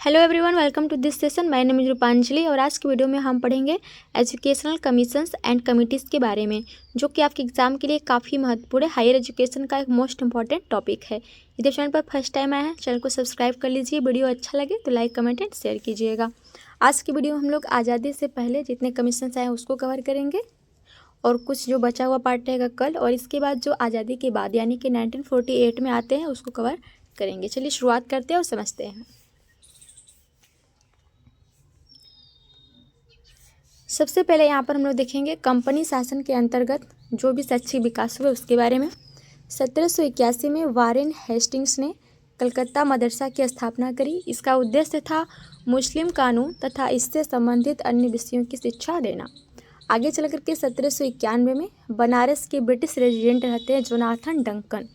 Hello everyone, welcome to this session. My name is Rupanjali और आज की वीडियो में हम पढ़ेंगे एजुकेशनल कमीशंस एंड कमिटीज़ के बारे में, जो कि आपके एग्जाम के लिए काफ़ी महत्वपूर्ण है। हायर एजुकेशन का एक मोस्ट इंपॉर्टेंट टॉपिक है। यदि चैनल पर फर्स्ट टाइम आया है, चैनल को सब्सक्राइब कर लीजिए। वीडियो अच्छा लगे तो लाइक कमेंट एंड शेयर कीजिएगा। आज की वीडियो में हम लोग आज़ादी से पहले जितने कमीशंस आए हैं उसको कवर करेंगे और कुछ जो बचा हुआ पार्ट रहेगा कल, और इसके बाद जो आज़ादी के बाद यानी कि 1948 में आते हैं उसको कवर करेंगे। चलिए शुरुआत करते हैं और समझते हैं। सबसे पहले यहाँ पर हम लोग देखेंगे कंपनी शासन के अंतर्गत जो भी शैक्षिक विकास हुए उसके बारे में। 1781 में वारेन हेस्टिंग्स ने कलकत्ता मदरसा की स्थापना करी। इसका उद्देश्य था मुस्लिम कानून तथा इससे संबंधित अन्य विषयों की शिक्षा देना। आगे चल करके 1791 में बनारस के ब्रिटिश रेजिडेंट रहते हैं जोनाथन डंकन,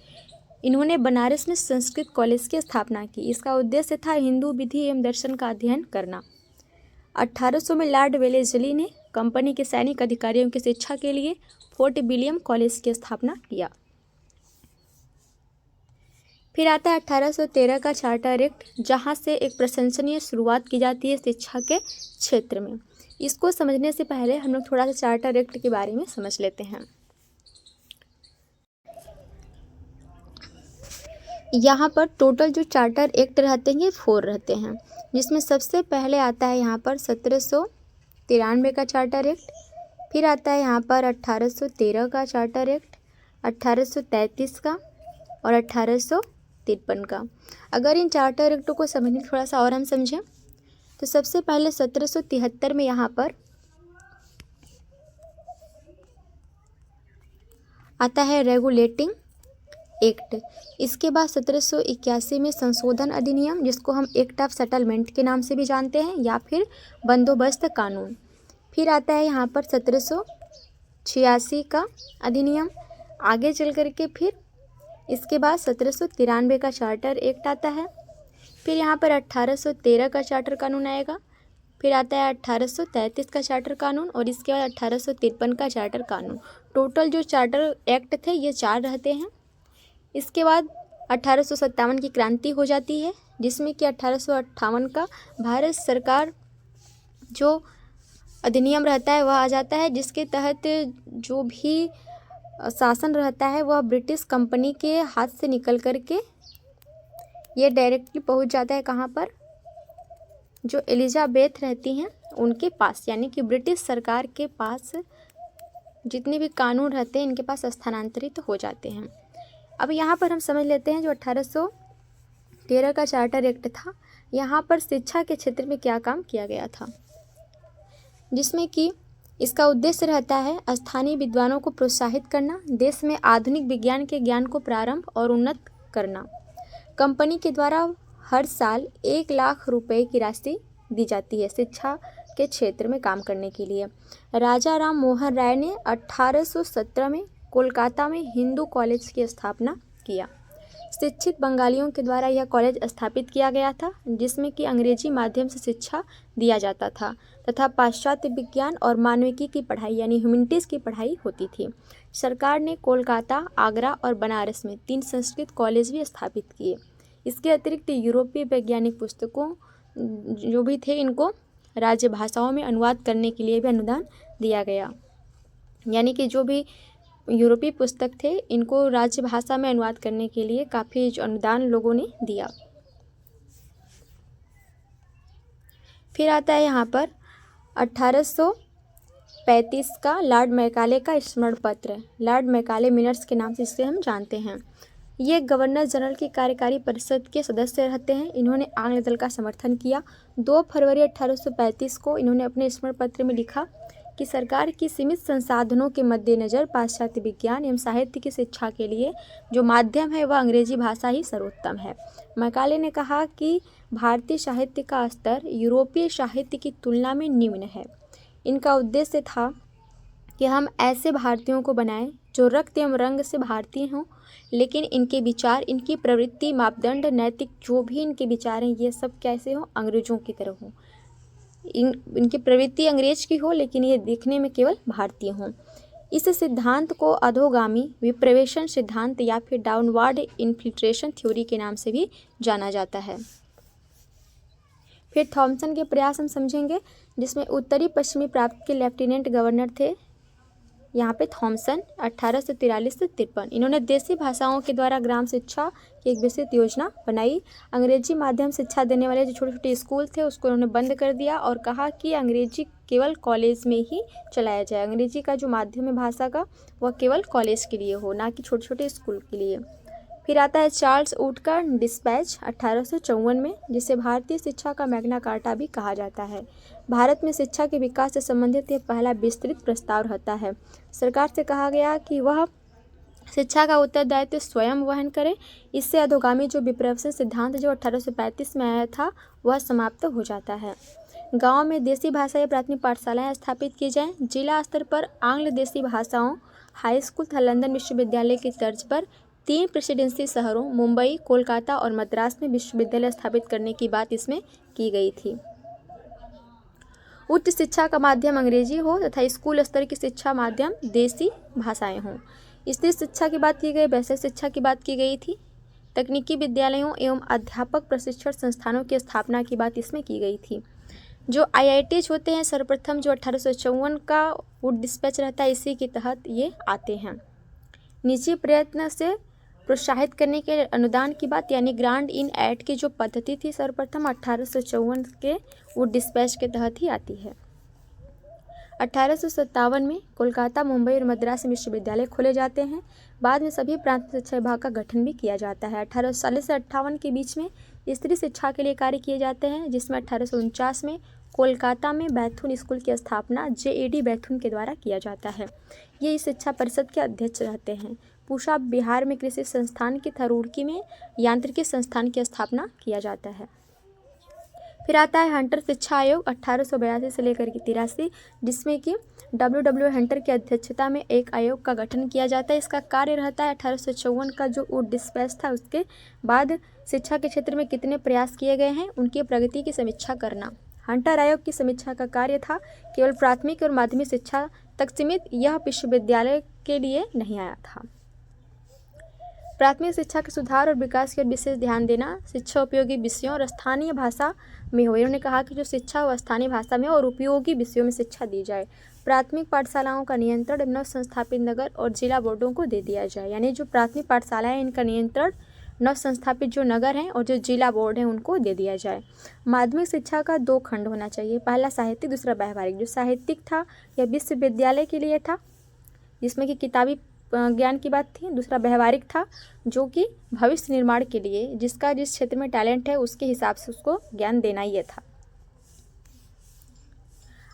इन्होंने बनारस में संस्कृत कॉलेज की स्थापना की। इसका उद्देश्य था हिंदू विधि एवं दर्शन का अध्ययन करना। 1800 में लॉर्ड वेलेस्ली ने कंपनी के सैनिक अधिकारियों की शिक्षा के लिए फोर्ट विलियम कॉलेज की स्थापना किया। फिर आता है 1813 का चार्टर एक्ट, जहां से एक प्रशंसनीय शुरुआत की जाती है शिक्षा के क्षेत्र में। इसको समझने से पहले हम लोग थोड़ा सा चार्टर एक्ट के बारे में समझ लेते हैं। यहाँ पर टोटल जो चार्टर एक्ट रहते हैं 4 रहते हैं, जिसमें सबसे पहले आता है यहाँ पर 1793 का चार्टर एक्ट। फिर आता है यहाँ पर 1813 का चार्टर एक्ट, 1833 का और 1853 का। अगर इन चार्टर एक्टों को समझने थोड़ा सा और हम समझें तो सबसे पहले 1773 में यहाँ पर आता है रेगुलेटिंग एक्ट। इसके बाद 1781 में संशोधन अधिनियम, जिसको हम एक्ट ऑफ सेटलमेंट के नाम से भी जानते हैं या फिर बंदोबस्त कानून। फिर आता है यहाँ पर 1786 का अधिनियम। आगे चल करके फिर इसके बाद 1793 का चार्टर एक्ट आता है। फिर यहाँ पर 1813 का चार्टर कानून आएगा। फिर आता है 1833 का चार्टर कानून और इसके बाद 1853 का चार्टर कानून। टोटल जो चार्टर एक्ट थे ये 4 रहते हैं। इसके बाद 1857 की क्रांति हो जाती है, जिसमें कि 1858 का भारत सरकार जो अधिनियम रहता है वह आ जाता है, जिसके तहत जो भी शासन रहता है वह ब्रिटिश कंपनी के हाथ से निकल करके ये डायरेक्टली पहुंच जाता है कहाँ पर, जो एलिजाबेथ रहती हैं उनके पास, यानी कि ब्रिटिश सरकार के पास जितने भी कानून रहते हैं इनके पास स्थानांतरित हो जाते हैं। अब यहाँ पर हम समझ लेते हैं जो 1813 का चार्टर एक्ट था, यहाँ पर शिक्षा के क्षेत्र में क्या काम किया गया था, जिसमें कि इसका उद्देश्य रहता है स्थानीय विद्वानों को प्रोत्साहित करना, देश में आधुनिक विज्ञान के ज्ञान को प्रारंभ और उन्नत करना। कंपनी के द्वारा हर साल 1 लाख रुपए की राशि दी जाती है शिक्षा के क्षेत्र में काम करने के लिए। राजा राम मोहन राय ने 1817 में कोलकाता में हिंदू कॉलेज की स्थापना किया। शिक्षित बंगालियों के द्वारा यह कॉलेज स्थापित किया गया था, जिसमें कि अंग्रेजी माध्यम से शिक्षा दिया जाता था तथा पाश्चात्य विज्ञान और मानविकी की पढ़ाई यानी ह्यूमैनिटीज़ की पढ़ाई होती थी। सरकार ने कोलकाता, आगरा और बनारस में 3 संस्कृत कॉलेज भी स्थापित किए। इसके अतिरिक्त यूरोपीय वैज्ञानिक पुस्तकों जो भी थे इनको राज्य भाषाओं में अनुवाद करने के लिए भी अनुदान दिया गया, यानी कि जो भी यूरोपीय पुस्तक थे इनको राज्य भाषा में अनुवाद करने के लिए काफ़ी अनुदान लोगों ने दिया। फिर आता है यहाँ पर 1835 का लॉर्ड मैकाले का स्मरण पत्र, लॉर्ड मैकाले मिनट्स के नाम से इसे हम जानते हैं। ये गवर्नर जनरल की कार्यकारी परिषद के सदस्य रहते हैं। इन्होंने आंग्ल दल का समर्थन किया। 2 फरवरी 1835 को इन्होंने अपने स्मरण पत्र में लिखा कि सरकार की सीमित संसाधनों के मद्देनज़र पाश्चात्य विज्ञान एवं साहित्य की शिक्षा के लिए जो माध्यम है वह अंग्रेजी भाषा ही सर्वोत्तम है। मैकाले ने कहा कि भारतीय साहित्य का स्तर यूरोपीय साहित्य की तुलना में निम्न है। इनका उद्देश्य था कि हम ऐसे भारतीयों को बनाएं जो रक्त एवं रंग से भारतीय हों, लेकिन इनके विचार, इनकी प्रवृत्ति, मापदंड, नैतिक जो भी इनके विचार हैं ये सब कैसे हों, अंग्रेजों की तरह हों। इनकी प्रवृत्ति अंग्रेज की हो लेकिन ये दिखने में केवल भारतीय हों। इस सिद्धांत को अधोगामी विप्रवेशन सिद्धांत या फिर डाउनवर्ड इन्फिल्ट्रेशन थ्योरी के नाम से भी जाना जाता है। फिर थॉमसन के प्रयास हम समझेंगे, जिसमें उत्तरी पश्चिमी प्रांत के लेफ्टिनेंट गवर्नर थे यहाँ पे थॉमसन 1843 से 53। इन्होंने देसी भाषाओं के द्वारा ग्राम शिक्षा की एक विस्तृत योजना बनाई। अंग्रेजी माध्यम शिक्षा देने वाले जो छोटे छोटे स्कूल थे उसको उन्होंने बंद कर दिया और कहा कि अंग्रेजी केवल कॉलेज में ही चलाया जाए। अंग्रेजी का जो माध्यम है भाषा का वह केवल कॉलेज के लिए हो, ना कि छोटे छोटे स्कूल के लिए। फिर आता है चार्ल्स वुड का डिस्पैच 1854 में, जिसे भारतीय शिक्षा का मैग्ना कार्टा भी कहा जाता है। भारत में शिक्षा के विकास से संबंधित यह पहला विस्तृत प्रस्ताव रहता है। सरकार से कहा गया कि वह शिक्षा का उत्तरदायित्व स्वयं वहन करे। इससे अधोगामी जो विप्रवसन सिद्धांत जो 1835 में आया था वह समाप्त हो जाता है। गाँव में देसी भाषा या प्राथमिक पाठशालाएँ स्थापित की जाएँ। जिला स्तर पर आंग्ल देशी भाषाओं हाई स्कूल तथा लंदन विश्वविद्यालय की तर्ज पर 3 प्रेसिडेंसी शहरों मुंबई, कोलकाता और मद्रास में विश्वविद्यालय स्थापित करने की बात इसमें की गई थी। उच्च शिक्षा का माध्यम अंग्रेजी हो तथा स्कूल स्तर की शिक्षा माध्यम देसी भाषाएं हों। स्त्री शिक्षा की बात की गई, वैश्विक शिक्षा की बात की गई थी। तकनीकी विद्यालयों एवं अध्यापक प्रशिक्षण संस्थानों की स्थापना की बात इसमें की गई थी। जो IITs होते हैं सर्वप्रथम जो 1854 का वुड डिस्पैच रहता है, इसी के तहत ये आते हैं। निजी प्रयत्न से प्रोत्साहित करने के अनुदान की बात यानी ग्रांट इन एड की जो पद्धति थी सर्वप्रथम 1854 के वुड डिस्पैच के तहत ही आती है। 1857 में कोलकाता, मुंबई और मद्रास विश्वविद्यालय खोले जाते हैं। बाद में सभी प्रांत शिक्षा विभाग का गठन भी किया जाता है। 1840 से 58 के बीच में स्त्री शिक्षा के लिए कार्य किए जाते हैं, जिसमें 1849 में कोलकाता में बैथुन स्कूल की स्थापना JAD बैथुन के द्वारा किया जाता है। ये इस शिक्षा परिषद के अध्यक्ष रहते हैं। पूसा बिहार में कृषि संस्थान की तथा रुड़की में यांत्रिकी संस्थान की स्थापना किया जाता है। फिर आता है हंटर शिक्षा आयोग 1882 से लेकर के 83, जिसमें कि WW हंटर की अध्यक्षता में एक आयोग का गठन किया जाता है। इसका कार्य रहता है 1854 का जो वुड डिस्पैच था उसके बाद शिक्षा के क्षेत्र में कितने प्रयास किए गए हैं उनकी प्रगति की समीक्षा करना। हंटर आयोग की समीक्षा का कार्य था केवल प्राथमिक और माध्यमिक शिक्षा तक सीमित, यह विश्वविद्यालय के लिए नहीं आया था। प्राथमिक शिक्षा के सुधार और विकास की ओर विशेष ध्यान देना, शिक्षा उपयोगी विषयों और स्थानीय भाषा में हो। इन्होंने कहा कि जो शिक्षा वो स्थानीय भाषा में और उपयोगी विषयों में शिक्षा दी जाए। प्राथमिक पाठशालाओं का नियंत्रण नव संस्थापित नगर और जिला बोर्डों को दे दिया जाए, यानी जो प्राथमिक पाठशालाएँ इनका नियंत्रण नव संस्थापित जो नगर हैं और जो जिला बोर्ड हैं उनको दे दिया जाए। माध्यमिक शिक्षा का 2 खंड होना चाहिए, पहला साहित्यिक, दूसरा व्यवहारिक। जो साहित्यिक था यह विश्वविद्यालय के लिए था, जिसमें कि किताबी ज्ञान की बात थी। दूसरा व्यवहारिक था जो कि भविष्य निर्माण के लिए जिसका जिस क्षेत्र में टैलेंट है उसके हिसाब से उसको ज्ञान देना ही था।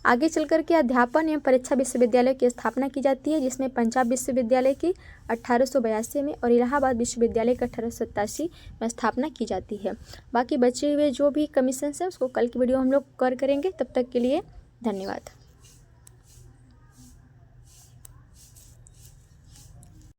आगे चल कर के अध्यापन एवं परीक्षा विश्वविद्यालय की स्थापना की जाती है, जिसमें पंजाब विश्वविद्यालय की 1882 में और इलाहाबाद विश्वविद्यालय की 1887 में स्थापना की जाती है। बाकी बचे हुए जो भी कमीशन है उसको कल की वीडियो हम लोग करेंगे। तब तक के लिए धन्यवाद।